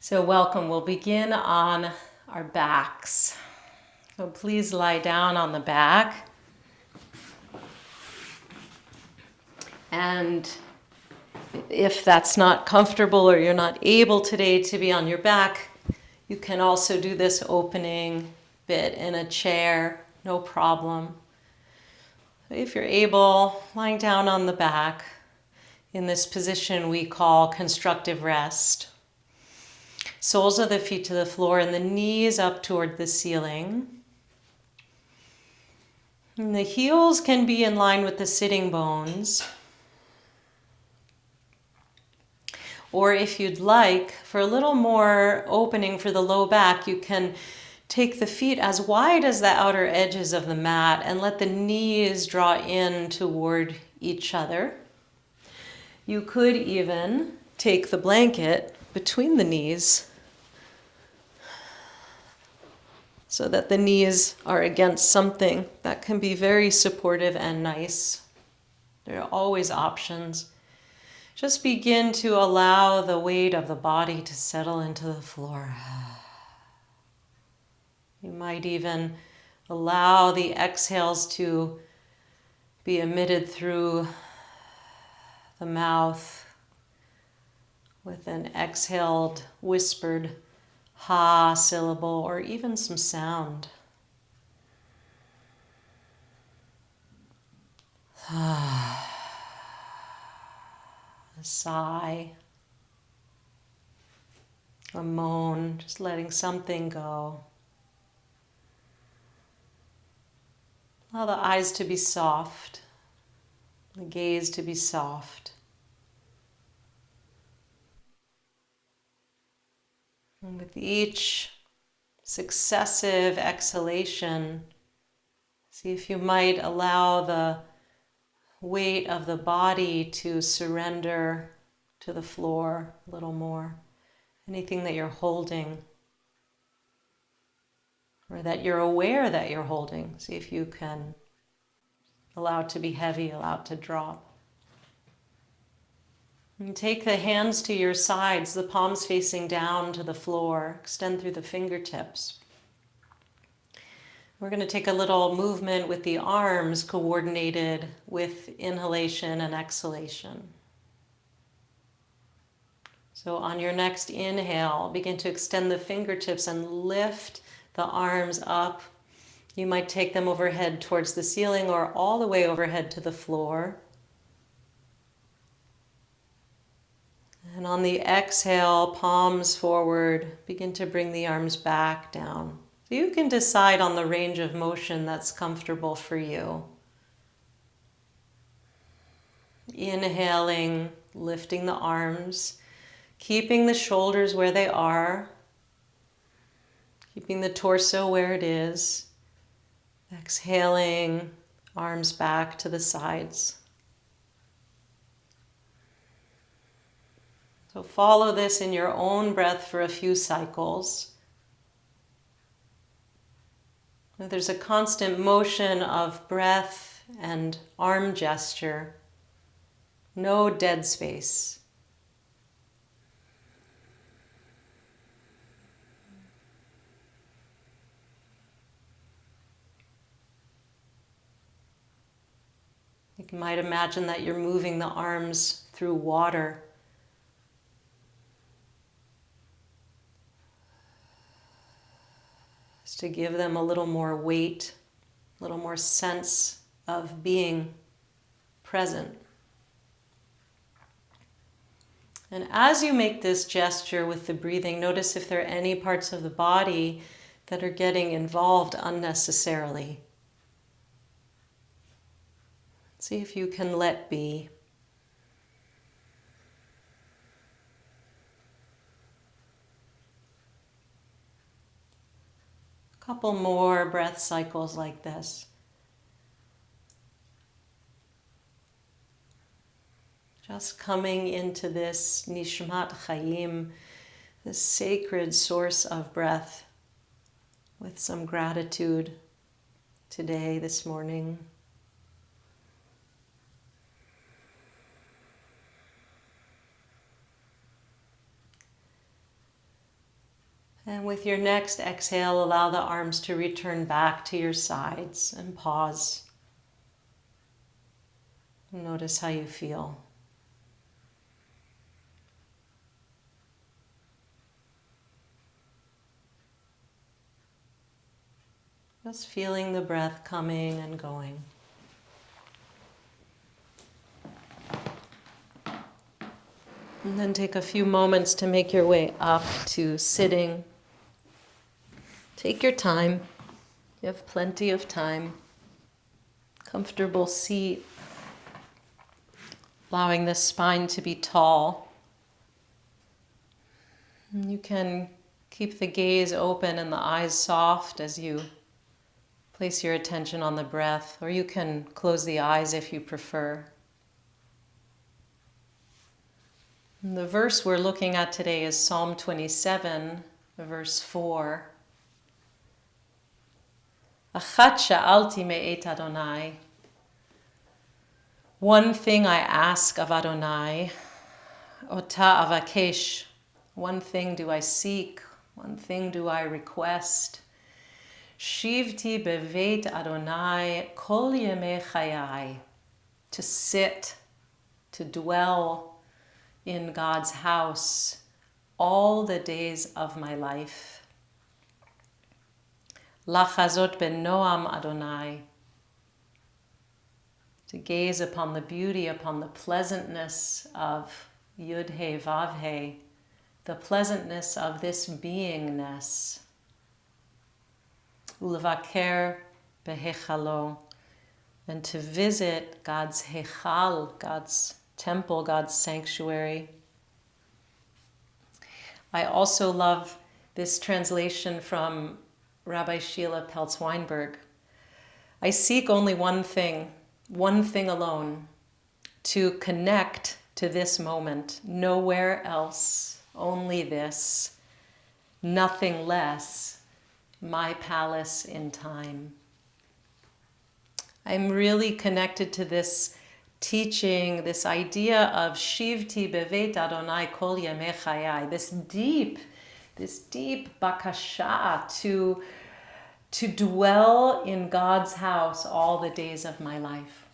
So welcome. We'll begin on our backs. So please lie down on the back. And if that's not comfortable or you're not able today to be on your back, you can also do this opening bit in a chair, no problem. If you're able, lying down on the back in this position we call constructive rest. Soles of the feet to the floor and the knees up toward the ceiling. And the heels can be in line with the sitting bones. Or if you'd like, for a little more opening for the low back, you can take the feet as wide as the outer edges of the mat and let the knees draw in toward each other. You could even take the blanket between the knees so that the knees are against something. That can be very supportive and nice. There are always options. Just begin to allow the weight of the body to settle into the floor. You might even allow the exhales to be emitted through the mouth with an exhaled, whispered ha syllable or even some sound. A sigh, a moan, just letting something go. Allow the eyes to be soft, the gaze to be soft. And with each successive exhalation, see if you might allow the weight of the body to surrender to the floor a little more. Anything that you're holding or that you're aware that you're holding, see if you can allow it to be heavy, allow it to drop. And take the hands to your sides, the palms facing down to the floor. Extend through the fingertips. We're going to take a little movement with the arms coordinated with inhalation and exhalation. So on your next inhale, begin to extend the fingertips and lift the arms up. You might take them overhead towards the ceiling or all the way overhead to the floor. And on the exhale, palms forward, begin to bring the arms back down. So you can decide on the range of motion that's comfortable for you. Inhaling, lifting the arms, keeping the shoulders where they are, keeping the torso where it is. Exhaling, arms back to the sides. So follow this in your own breath for a few cycles. There's a constant motion of breath and arm gesture. No dead space. You might imagine that you're moving the arms through water. Just to give them a little more weight, a little more sense of being present. And as you make this gesture with the breathing, notice if there are any parts of the body that are getting involved unnecessarily. See if you can let be. A couple more breath cycles like this. Just coming into this nishmat chayim, this sacred source of breath, with some gratitude today, this morning. And with your next exhale, allow the arms to return back to your sides and pause. Notice how you feel. Just feeling the breath coming and going. And then take a few moments to make your way up to sitting. Take your time. You have plenty of time. Comfortable seat. Allowing the spine to be tall. And you can keep the gaze open and the eyes soft as you place your attention on the breath, or you can close the eyes if you prefer. And the verse we're looking at today is Psalm 27, verse 4. Achat sha'alti me'et Adonai. One thing I ask of Adonai, ota avakesh. One thing do I seek, one thing do I request. Shivti beveit Adonai kol yemei chayai. To sit, to dwell in God's house all the days of my life. Lachazot ben noam Adonai. To gaze upon the beauty, upon the pleasantness of Yud He Vav He, the pleasantness of this beingness. Ulevaker behechalo, and to visit God's hechal, God's temple, God's sanctuary. I also love this translation from Rabbi Sheila Peltz-Weinberg. I seek only one thing alone, to connect to this moment, nowhere else, only this, nothing less, my palace in time. I'm really connected to this teaching, this idea of Shivti beveit Adonai kol yemei chayai, this deep bakasha to dwell in God's house all the days of my life.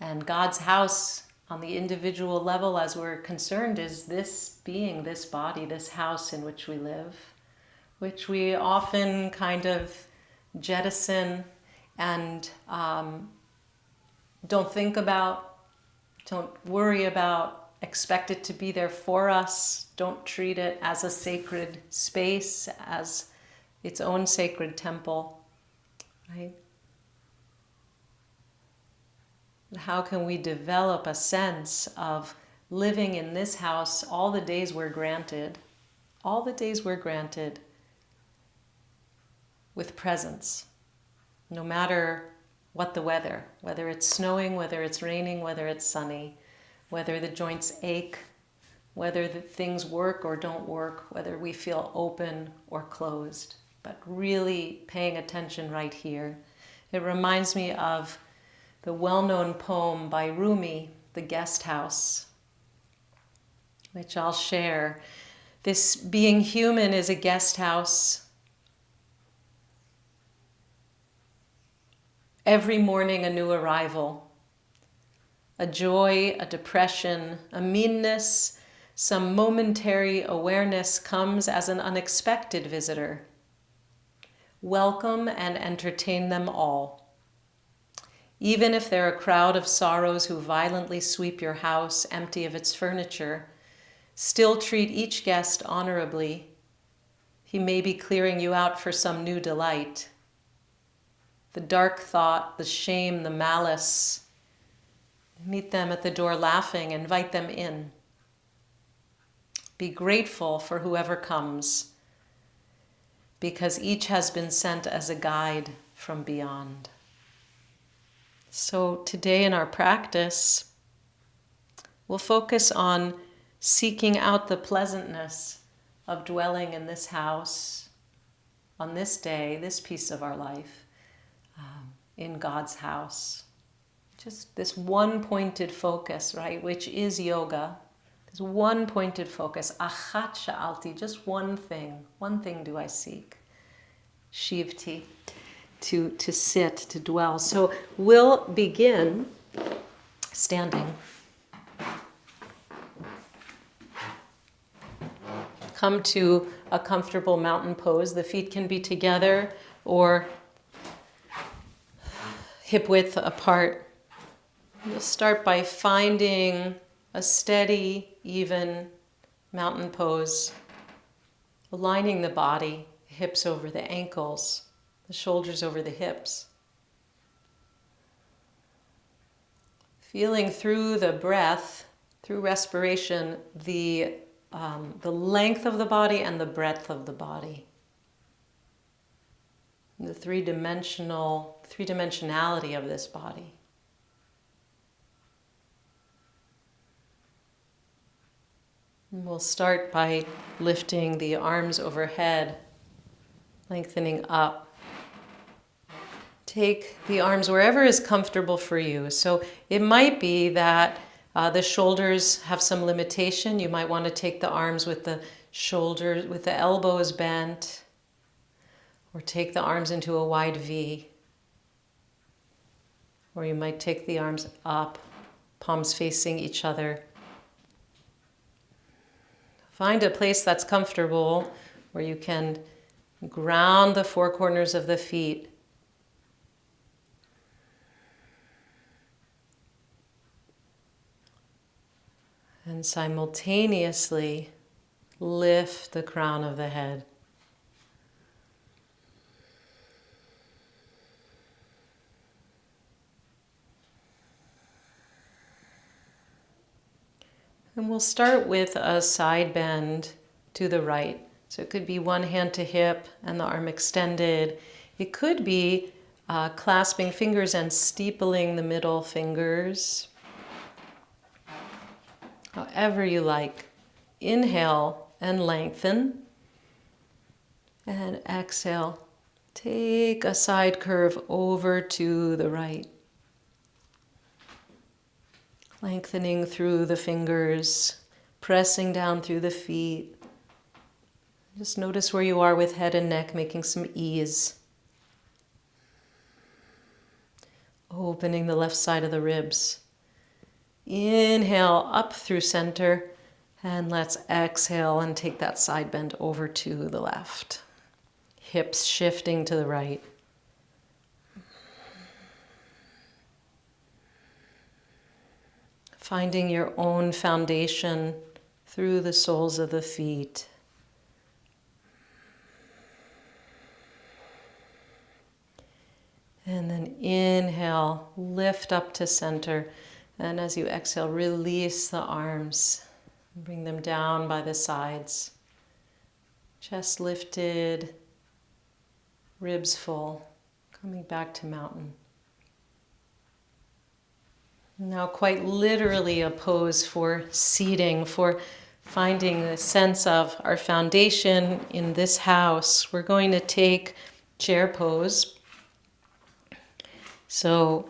And God's house on the individual level, as we're concerned, is this being, this body, this house in which we live, which we often kind of jettison and don't think about, don't worry about, expect it to be there for us, don't treat it as a sacred space, as its own sacred temple, right? How can we develop a sense of living in this house all the days we're granted, with presence, no matter what the weather, whether it's snowing, whether it's raining, whether it's sunny, whether the joints ache, whether the things work or don't work, whether we feel open or closed, but really paying attention right here. It reminds me of the well-known poem by Rumi, The Guest House, which I'll share. This being human is a guest house. Every morning a new arrival, a joy, a depression, a meanness, some momentary awareness comes as an unexpected visitor. Welcome and entertain them all. Even if they're a crowd of sorrows who violently sweep your house empty of its furniture, still treat each guest honorably. He may be clearing you out for some new delight. The dark thought, the shame, the malice. Meet them at the door laughing, invite them in. Be grateful for whoever comes, because each has been sent as a guide from beyond. So today in our practice, we'll focus on seeking out the pleasantness of dwelling in this house, on this day, this piece of our life. In God's house. Just this one pointed focus, right, which is yoga, There's one pointed focus. Achat sha'alti, just one thing. One thing do I seek. Shivti, to sit, to dwell. So we'll begin standing. Come to a comfortable mountain pose. The feet can be together or hip width apart. You'll start by finding a steady, even mountain pose, aligning the body, hips over the ankles, the shoulders over the hips. Feeling through the breath, through respiration, the length of the body and the breadth of the body. The three-dimensionality of this body. And we'll start by lifting the arms overhead, lengthening up. Take the arms wherever is comfortable for you. So it might be that the shoulders have some limitation. You might want to take the arms with the shoulders, with the elbows bent, or take the arms into a wide V. Or you might take the arms up, palms facing each other. Find a place that's comfortable where you can ground the four corners of the feet. And simultaneously lift the crown of the head. And we'll start with a side bend to the right. So it could be one hand to hip and the arm extended. It could be clasping fingers and steepling the middle fingers. However you like. Inhale and lengthen. And exhale. Take a side curve over to the right. Lengthening through the fingers, pressing down through the feet. Just notice where you are with head and neck, making some ease. Opening the left side of the ribs. Inhale up through center, and let's exhale and take that side bend over to the left. Hips shifting to the right. Finding your own foundation through the soles of the feet. And then inhale, lift up to center. And as you exhale, release the arms. Bring them down by the sides. Chest lifted, ribs full. Coming back to mountain. Now quite literally a pose for seating, for finding the sense of our foundation in this house. We're going to take chair pose. So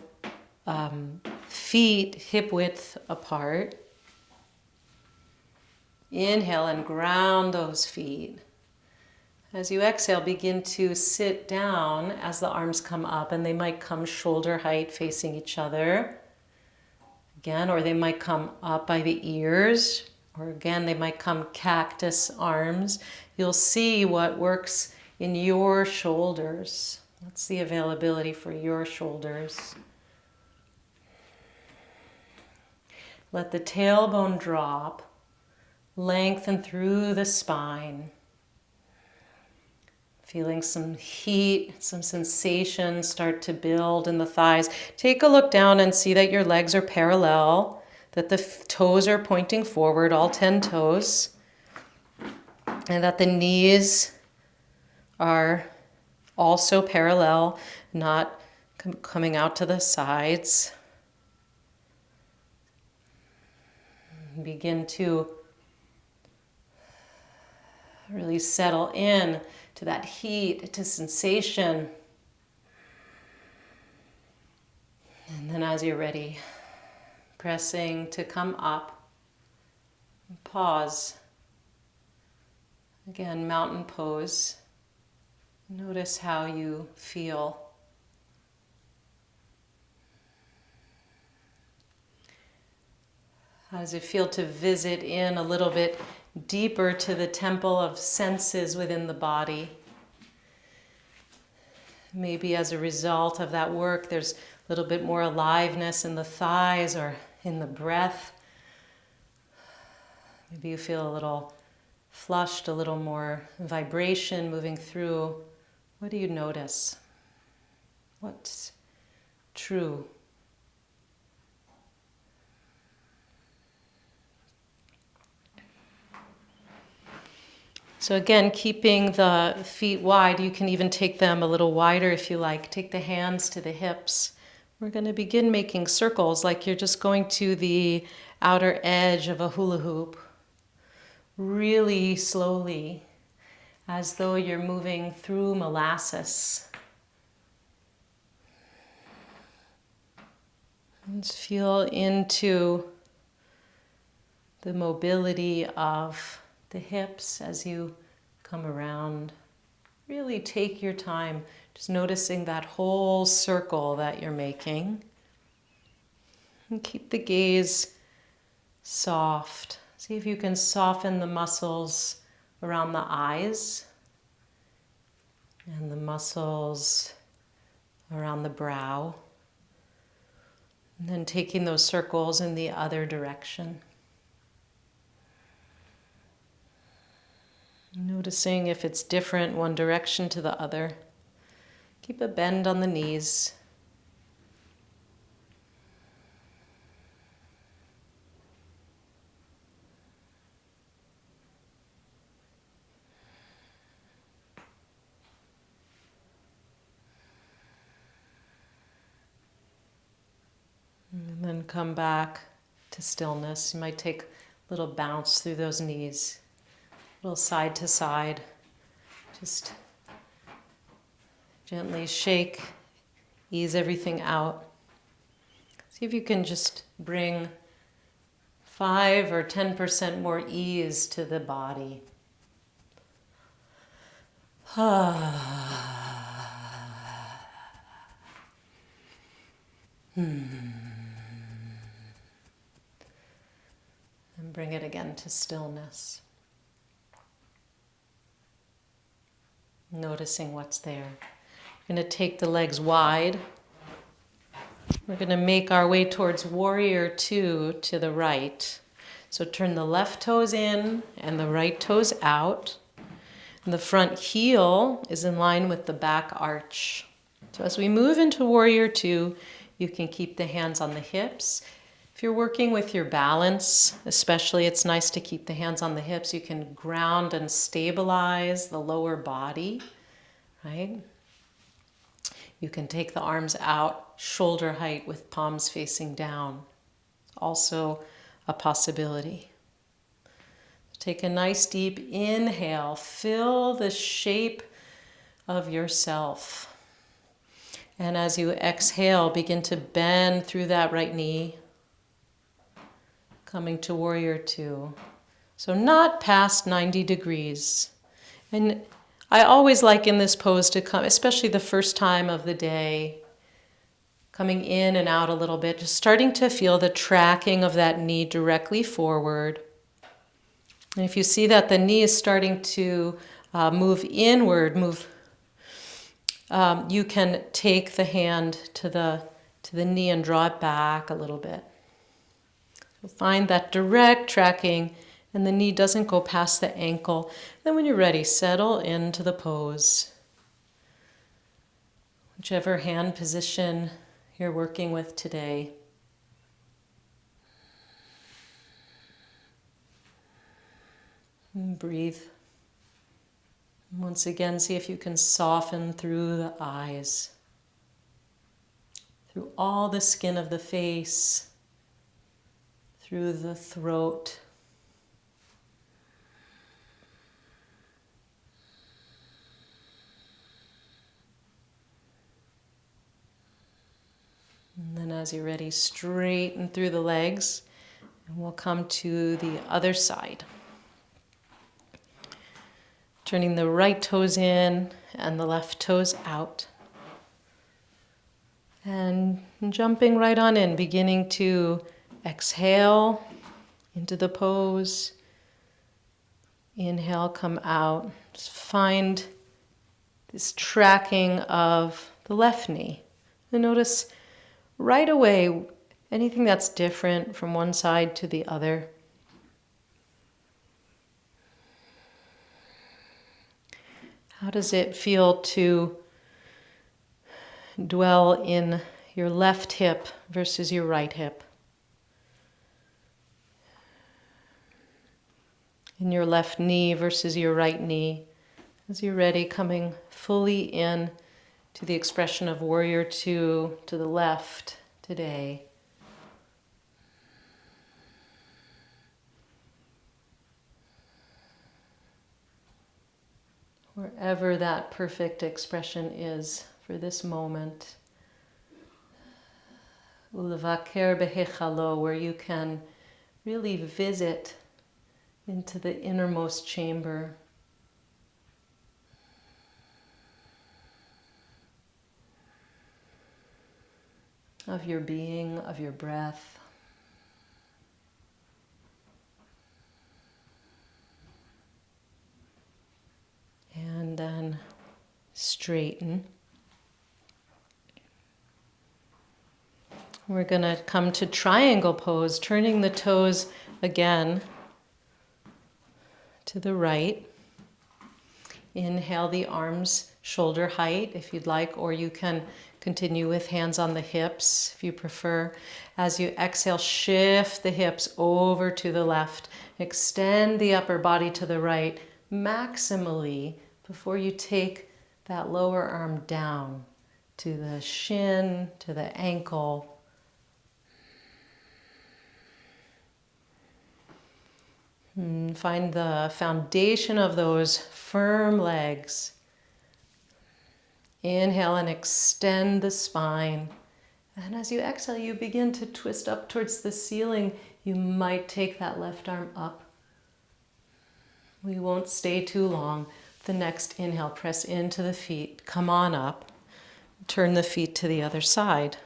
feet hip width apart. Inhale and ground those feet. As you exhale, begin to sit down as the arms come up, and they might come shoulder height facing each other. Again, or they might come up by the ears, or again, they might come cactus arms. You'll see what works in your shoulders. What's the availability for your shoulders? Let the tailbone drop, lengthen through the spine. Feeling some heat, some sensation start to build in the thighs. Take a look down and see that your legs are parallel, that the toes are pointing forward, all 10 toes, and that the knees are also parallel, not coming out to the sides. Begin to really settle in to that heat, to sensation. And then as you're ready, pressing to come up, Pause. Again, mountain pose. Notice how you feel. How does it feel to visit in a little bit deeper to the temple of senses within the body? Maybe as a result of that work, there's a little bit more aliveness in the thighs or in the breath. Maybe you feel a little flushed, a little more vibration moving through. What do you notice? What's true? So again, keeping the feet wide, you can even take them a little wider if you like. Take the hands to the hips. We're going to begin making circles like you're just going to the outer edge of a hula hoop. Really slowly, as though you're moving through molasses. And feel into the mobility of the hips as you come around. Really take your time, just noticing that whole circle that you're making. And keep the gaze soft. See if you can soften the muscles around the eyes and the muscles around the brow. And then taking those circles in the other direction. Noticing if it's different one direction to the other. Keep a bend on the knees. And then come back to stillness. You might take a little bounce through those knees, a little side to side. Just gently shake, ease everything out. See if you can just bring 5 or 10% more ease to the body. And bring it again to stillness. Noticing what's there. We're going to take the legs wide. We're going to make our way towards warrior 2 to the right. So turn the left toes in and the right toes out. And the front heel is in line with the back arch. So as we move into warrior 2, you can keep the hands on the hips. If you're working with your balance, especially, it's nice to keep the hands on the hips. You can ground and stabilize the lower body, right? You can take the arms out, shoulder height with palms facing down. Also a possibility. Take a nice deep inhale. Fill the shape of yourself. And as you exhale, begin to bend through that right knee. Coming to warrior 2. So not past 90 degrees. And I always like in this pose to come, especially the first time of the day, coming in and out a little bit, just starting to feel the tracking of that knee directly forward. And if you see that the knee is starting to move inward, you can take the hand to the knee and draw it back a little bit. So find that direct tracking, and the knee doesn't go past the ankle. Then when you're ready, settle into the pose. Whichever hand position you're working with today. And breathe. Once again, see if you can soften through the eyes, through all the skin of the face, through the throat. And then as you're ready, straighten through the legs And we'll come to the other side. Turning the right toes in and the left toes out. And jumping right on in, beginning to exhale into the pose. Inhale, come out. Just find this tracking of the left knee. And notice right away anything that's different from one side to the other. How does it feel to dwell in your left hip versus your right hip? In your left knee versus your right knee. As you're ready, coming fully in to the expression of warrior two to the left today. Wherever that perfect expression is for this moment. Ulevaker behechalo, where you can really visit into the innermost chamber. Of your being, of your breath. And then straighten. We're going to come to triangle pose, turning the toes again to the right. Inhale the arms shoulder height if you'd like, or you can continue with hands on the hips if you prefer. As you exhale, shift the hips over to the left. Extend the upper body to the right maximally before you take that lower arm down to the shin, to the ankle. Find the foundation of those firm legs. Inhale and extend the spine. And as you exhale, you begin to twist up towards the ceiling. You might take that left arm up. We won't stay too long. The next inhale, press into the feet. Come on up. Turn the feet to the other side.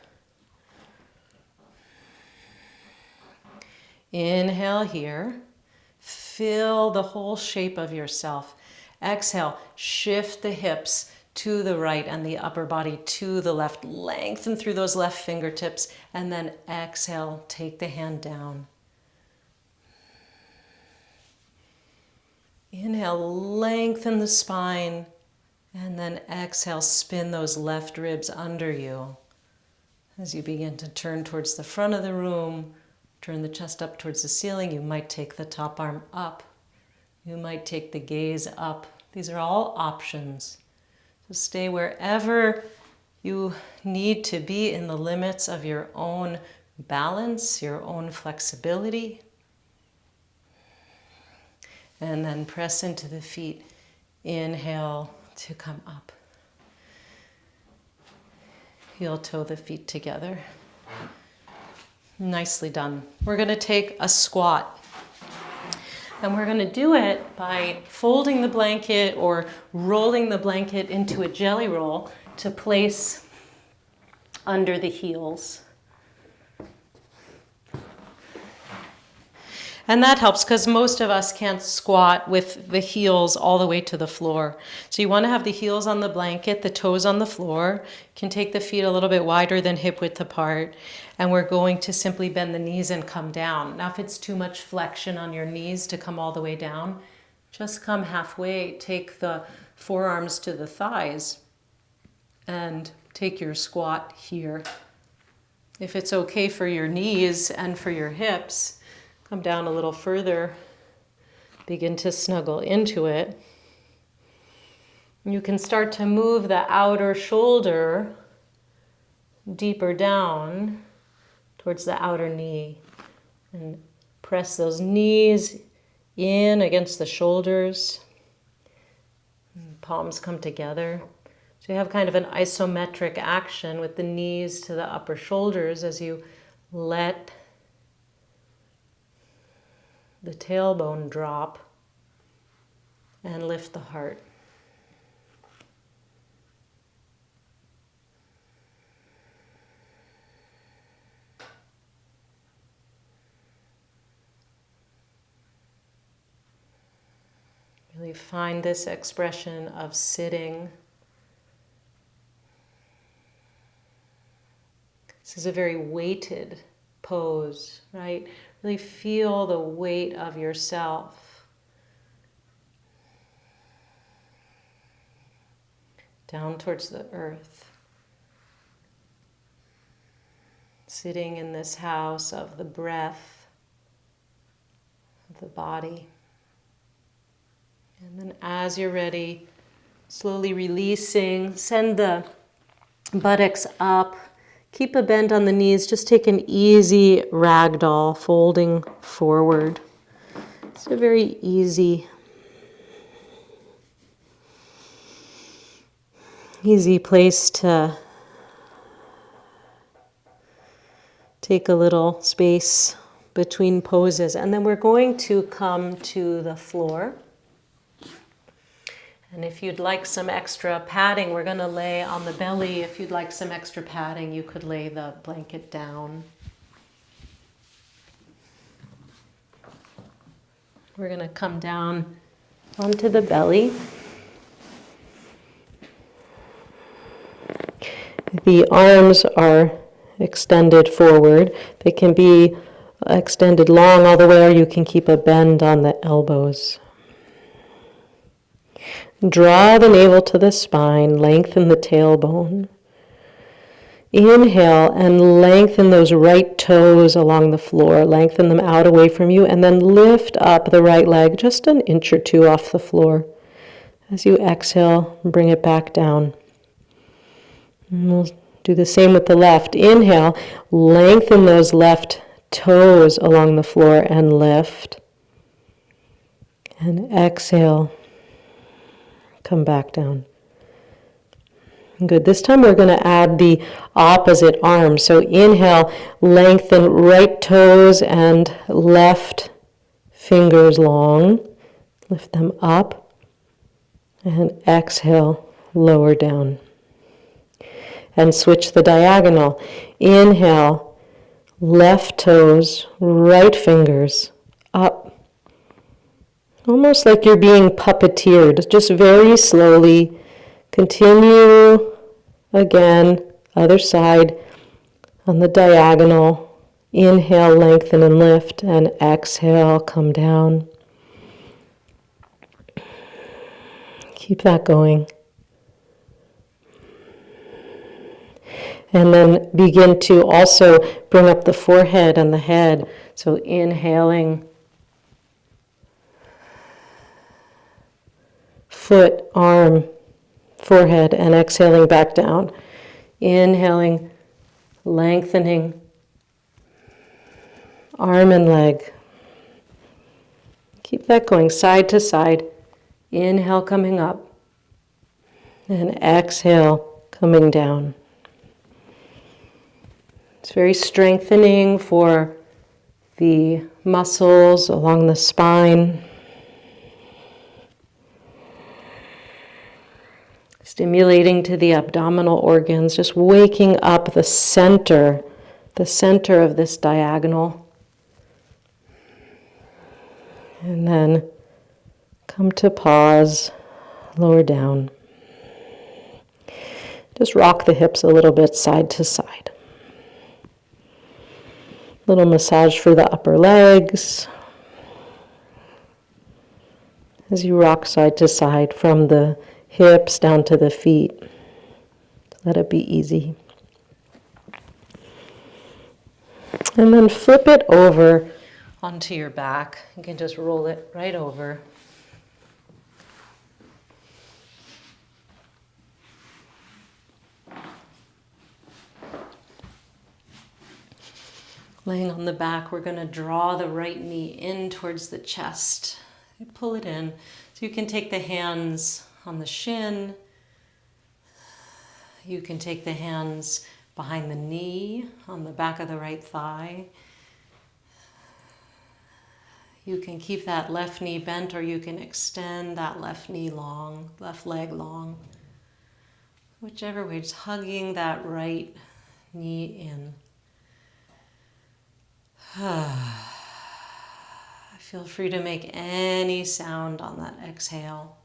Inhale here. Feel the whole shape of yourself. Exhale, shift the hips to the right and the upper body to the left. Lengthen through those left fingertips, and then exhale, take the hand down. Inhale, lengthen the spine, and then exhale, spin those left ribs under you. As you begin to turn towards the front of the room, turn the chest up towards the ceiling, you might take the top arm up. You might take the gaze up. These are all options. So stay wherever you need to be in the limits of your own balance, your own flexibility. And then press into the feet. Inhale to come up. Heel toe the feet together. Nicely done. We're going to take a squat. And we're going to do it by folding the blanket or rolling the blanket into a jelly roll to place under the heels. And that helps because most of us can't squat with the heels all the way to the floor. So you want to have the heels on the blanket, the toes on the floor. You can take the feet a little bit wider than hip width apart. And we're going to simply bend the knees and come down. Now if it's too much flexion on your knees to come all the way down, just come halfway. Take the forearms to the thighs and take your squat here. If it's okay for your knees and for your hips, come down a little further, begin to snuggle into it. You can start to move the outer shoulder deeper down towards the outer knee and press those knees in against the shoulders. Palms come together. So you have kind of an isometric action with the knees to the upper shoulders as you let the tailbone drop and lift the heart. Really find this expression of sitting. This is a very weighted pose, right? Really feel the weight of yourself down towards the earth. Sitting in this house of the breath, of the body. And then as you're ready, slowly releasing, send the buttocks up. Keep a bend on the knees. Just take an easy ragdoll, folding forward. It's a very easy place to take a little space between poses. And then we're going to come to the floor. And if you'd like some extra padding, we're going to lay on the belly. If you'd like some extra padding, you could lay the blanket down. We're going to come down onto the belly. The arms are extended forward. They can be extended long all the way, or you can keep a bend on the elbows. Draw the navel to the spine, lengthen the tailbone. Inhale and lengthen those right toes along the floor. Lengthen them out away from you, and then lift up the right leg just an inch or two off the floor. As you exhale, bring it back down. And we'll do the same with the left. Inhale, lengthen those left toes along the floor and lift. And exhale. Come back down. Good. This time we're going to add the opposite arm. So inhale, lengthen right toes and left fingers long. Lift them up. And exhale, lower down. And switch the diagonal. Inhale, left toes, right fingers up. Almost like you're being puppeteered, just very slowly. Continue again, other side on the diagonal. Inhale, lengthen and lift, and exhale, come down. Keep that going. And then begin to also bring up the forehead and the head. So inhaling, foot, arm, forehead, and exhaling back down. Inhaling, lengthening, arm and leg. Keep that going side to side. Inhale, coming up, and exhale, coming down. It's very strengthening for the muscles along the spine. Stimulating to the abdominal organs, just waking up the center of this diagonal. And then come to pause, lower down. Just rock the hips a little bit side to side. Little massage for the upper legs. As you rock side to side from the hips down to the feet. Let it be easy. And then flip it over onto your back. You can just roll it right over. Laying on the back, we're going to draw the right knee in towards the chest. You pull it in. So you can take the hands on the shin. You can take the hands behind the knee, on the back of the right thigh. You can keep that left knee bent, or you can extend that left knee long, left leg long. Whichever way, just hugging that right knee in. Feel free to make any sound on that exhale.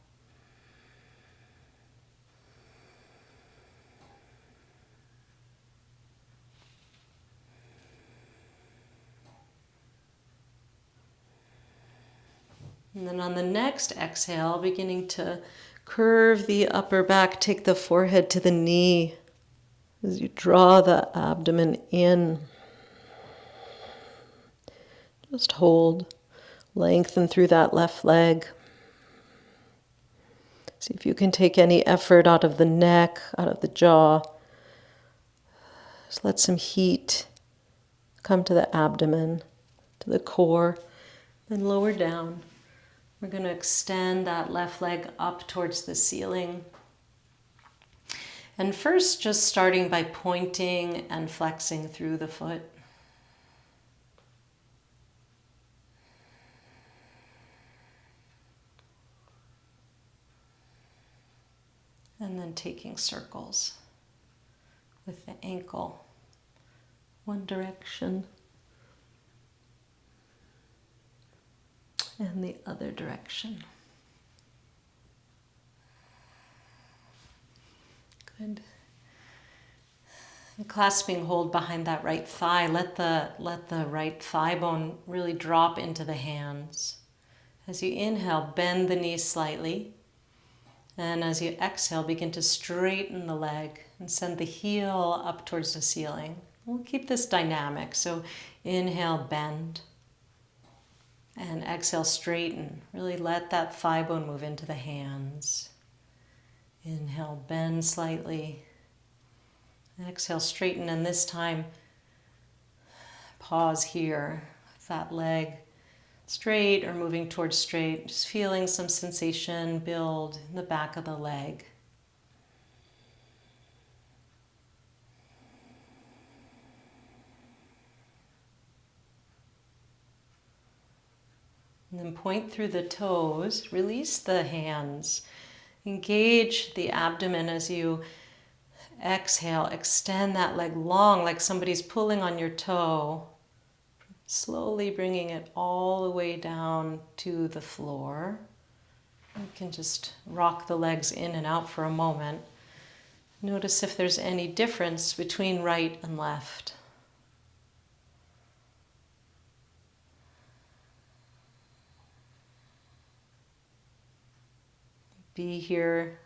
And then on the next exhale, beginning to curve the upper back, take the forehead to the knee as you draw the abdomen in. Just hold, lengthen through that left leg. See if you can take any effort out of the neck, out of the jaw. Just let some heat come to the abdomen, to the core, then lower down. We're going to extend that left leg up towards the ceiling. And first, just starting by pointing and flexing through the foot. And then taking circles with the ankle, one direction and the other direction. Good. And clasping hold behind that right thigh. Let the right thigh bone really drop into the hands. As you inhale, bend the knees slightly. And as you exhale, begin to straighten the leg and send the heel up towards the ceiling. We'll keep this dynamic. So inhale, bend. And exhale, straighten. Really let that thigh bone move into the hands. Inhale, bend slightly. Exhale, straighten. And this time, pause here. That leg straight or moving towards straight. Just feeling some sensation build in the back of the leg. And then point through the toes, release the hands, engage the abdomen as you exhale, extend that leg long like somebody's pulling on your toe, slowly bringing it all the way down to the floor. You can just rock the legs in and out for a moment. Notice if there's any difference between right and left. Be here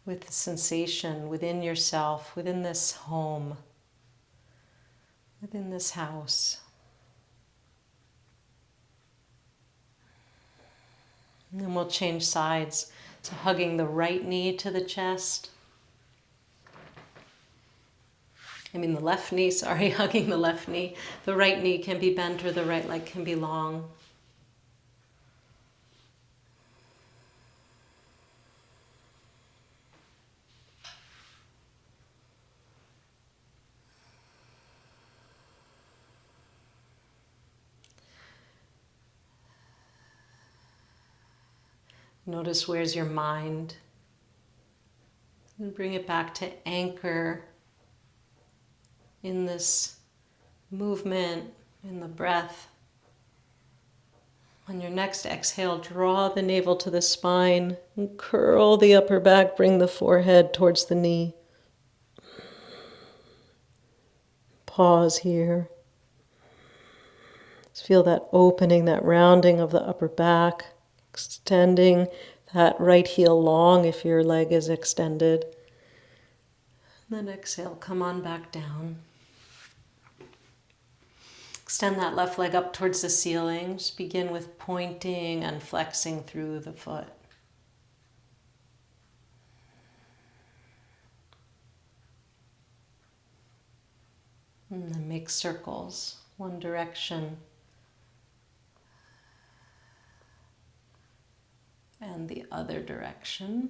with the sensation within yourself, within this home, within this house. And then we'll change sides. So hugging the right knee to the chest. The left knee, hugging the left knee. The right knee can be bent or the right leg can be long. Notice where's your mind. And bring it back to anchor in this movement, in the breath. On your next exhale, draw the navel to the spine and curl the upper back, bring the forehead towards the knee. Pause here. Just feel that opening, that rounding of the upper back, extending that right heel long if your leg is extended. And then exhale, come on back down. Extend that left leg up towards the ceiling. Just begin with pointing and flexing through the foot. And then make circles, one direction and the other direction.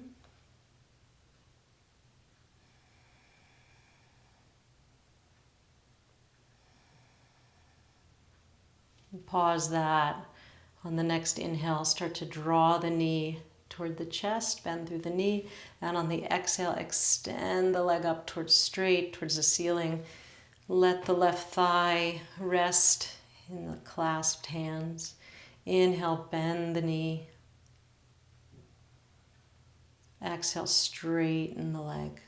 Pause that. On the next inhale, start to draw the knee toward the chest, bend through the knee, and on the exhale, extend the leg up towards straight, towards the ceiling. Let the left thigh rest in the clasped hands. Inhale, bend the knee. Exhale, straighten the leg.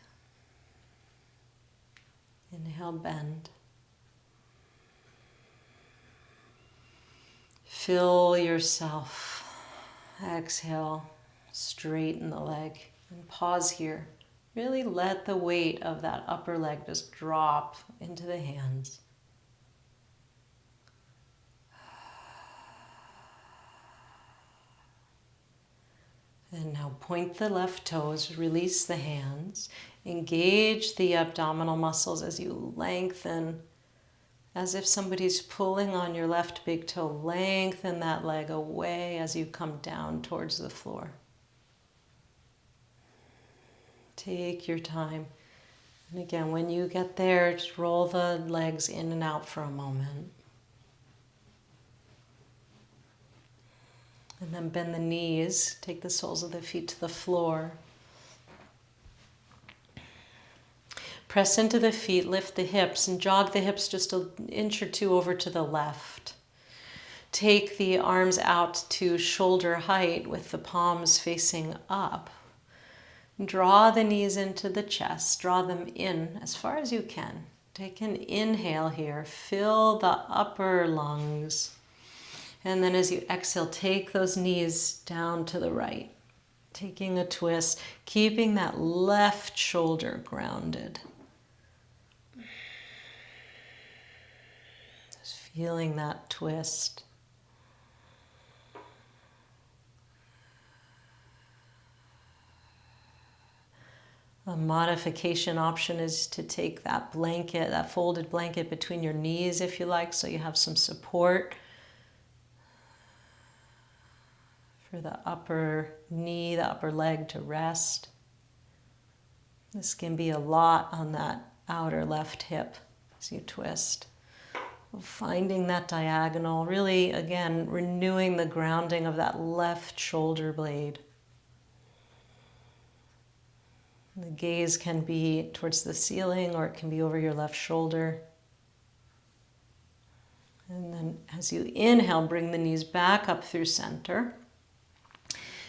Inhale, bend. Fill yourself. Exhale, straighten the leg. And pause here. Really let the weight of that upper leg just drop into the hands. And now point the left toes, release the hands. Engage the abdominal muscles as you lengthen, as if somebody's pulling on your left big toe. Lengthen that leg away as you come down towards the floor. Take your time. And again, when you get there, just roll the legs in and out for a moment. And then bend the knees. Take the soles of the feet to the floor. Press into the feet, lift the hips, and jog the hips just an inch or two over to the left. Take the arms out to shoulder height with the palms facing up. Draw the knees into the chest. Draw them in as far as you can. Take an inhale here. Fill the upper lungs. And then as you exhale, take those knees down to the right. Taking a twist, keeping that left shoulder grounded. Just feeling that twist. A modification option is to take that blanket, that folded blanket between your knees if you like, so you have some support for the upper knee, the upper leg to rest. This can be a lot on that outer left hip as you twist. Finding that diagonal, really, again, renewing the grounding of that left shoulder blade. The gaze can be towards the ceiling or it can be over your left shoulder. And then as you inhale, bring the knees back up through center.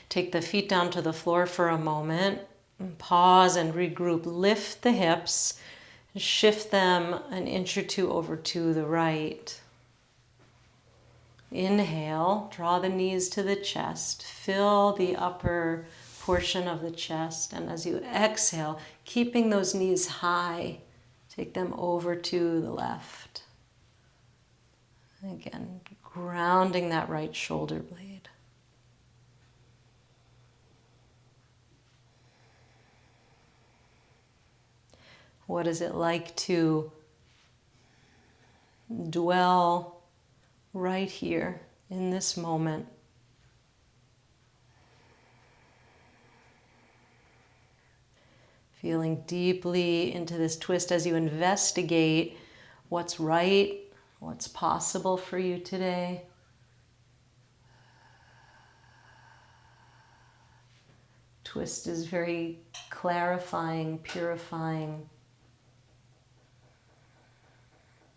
Take the feet down to the floor for a moment. And pause and regroup. Lift the hips. Shift them an inch or two over to the right. Inhale, draw the knees to the chest. Fill the upper portion of the chest. And as you exhale, keeping those knees high, take them over to the left. Again, grounding that right shoulder blade. What is it like to dwell right here in this moment? Feeling deeply into this twist as you investigate what's right, what's possible for you today. Twist is very clarifying, purifying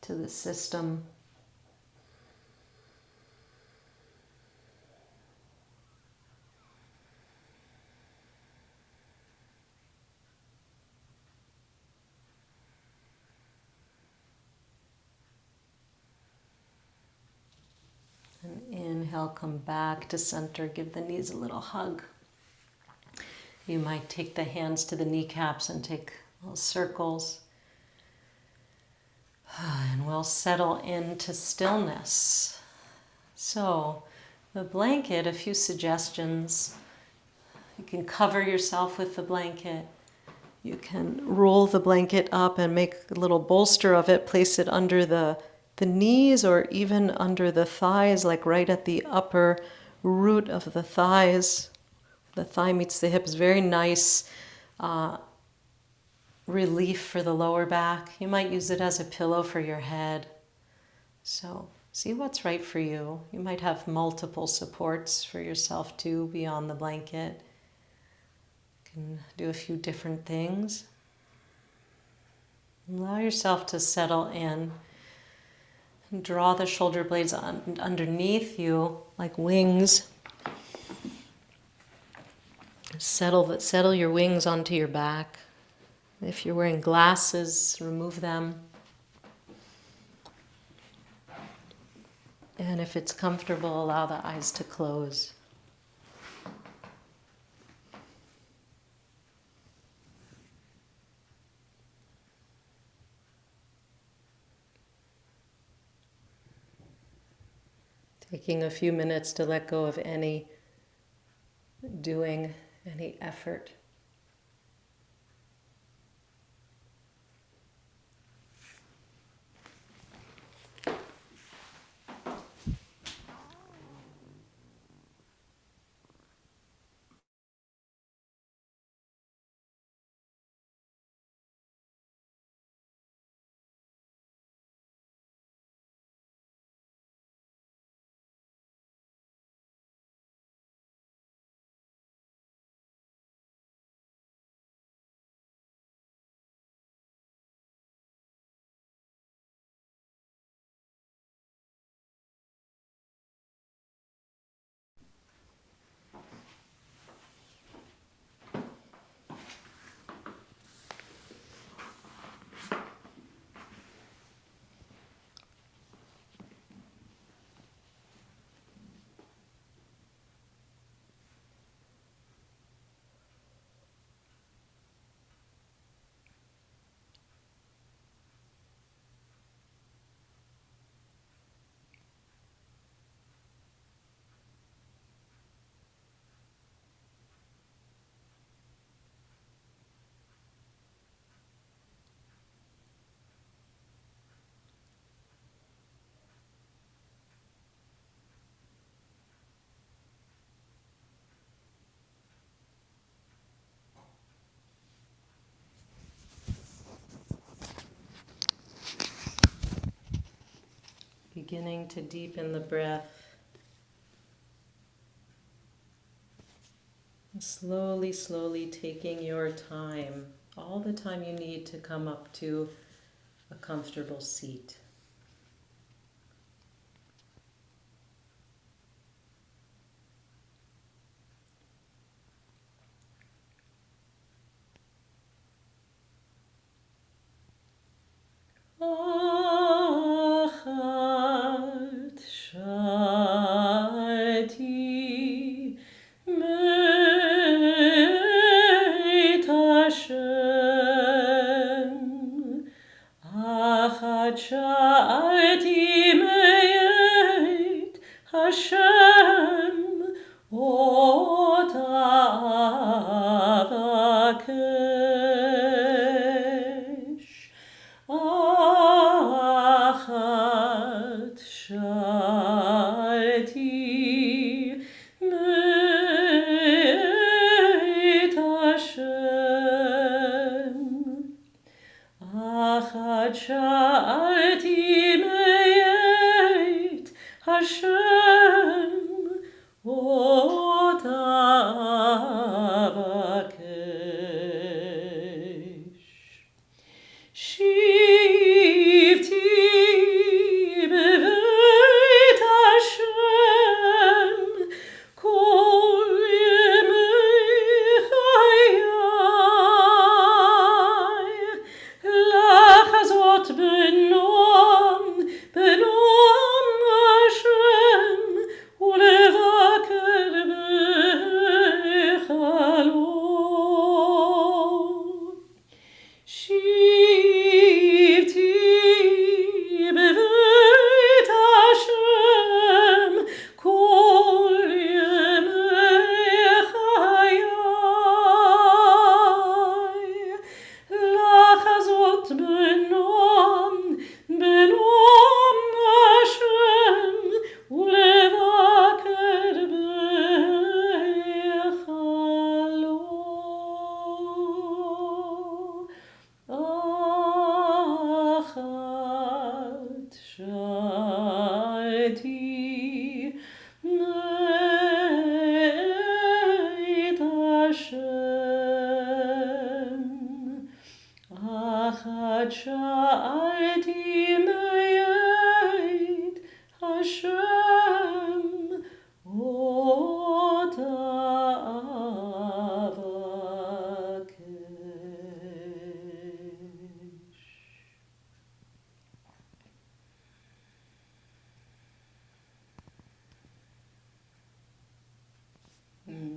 to the system. And inhale, come back to center. Give the knees a little hug. You might take the hands to the kneecaps and take little circles. And we'll settle into stillness. So, the blanket, a few suggestions. You can cover yourself with the blanket. You can roll the blanket up and make a little bolster of it, place it under the knees or even under the thighs, like right at the upper root of the thighs. The thigh meets the hip is very nice relief for the lower back. You might use it as a pillow for your head. So See what's right for you. You might have multiple supports for yourself too beyond the blanket. You can do a few different things. Allow yourself to settle in. And draw the shoulder blades underneath you like wings. Settle your wings onto your back. If you're wearing glasses, remove them. And if it's comfortable, allow the eyes to close. Taking a few minutes to let go of any doing, any effort. Beginning to deepen the breath. And slowly, slowly taking your time, all the time you need to come up to a comfortable seat. Achat shati meit Hashem. Achat shati meit Hashem. Ota avakesh. Achat shati meit Hashem. Achat shati meit Hashem. Ota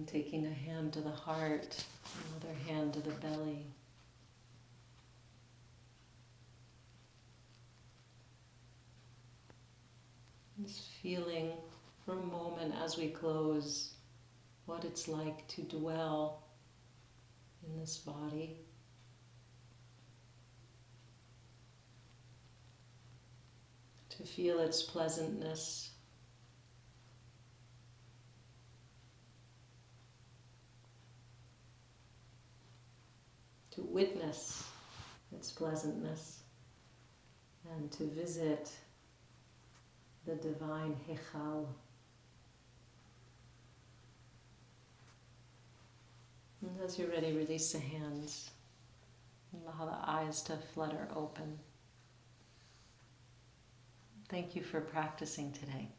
taking a hand to the heart, another hand to the belly. Just feeling for a moment as we close what it's like to dwell in this body. To feel its pleasantness. To witness its pleasantness. And to visit the divine Hechal. And as you're ready, release the hands. Allow the eyes to flutter open. Thank you for practicing today.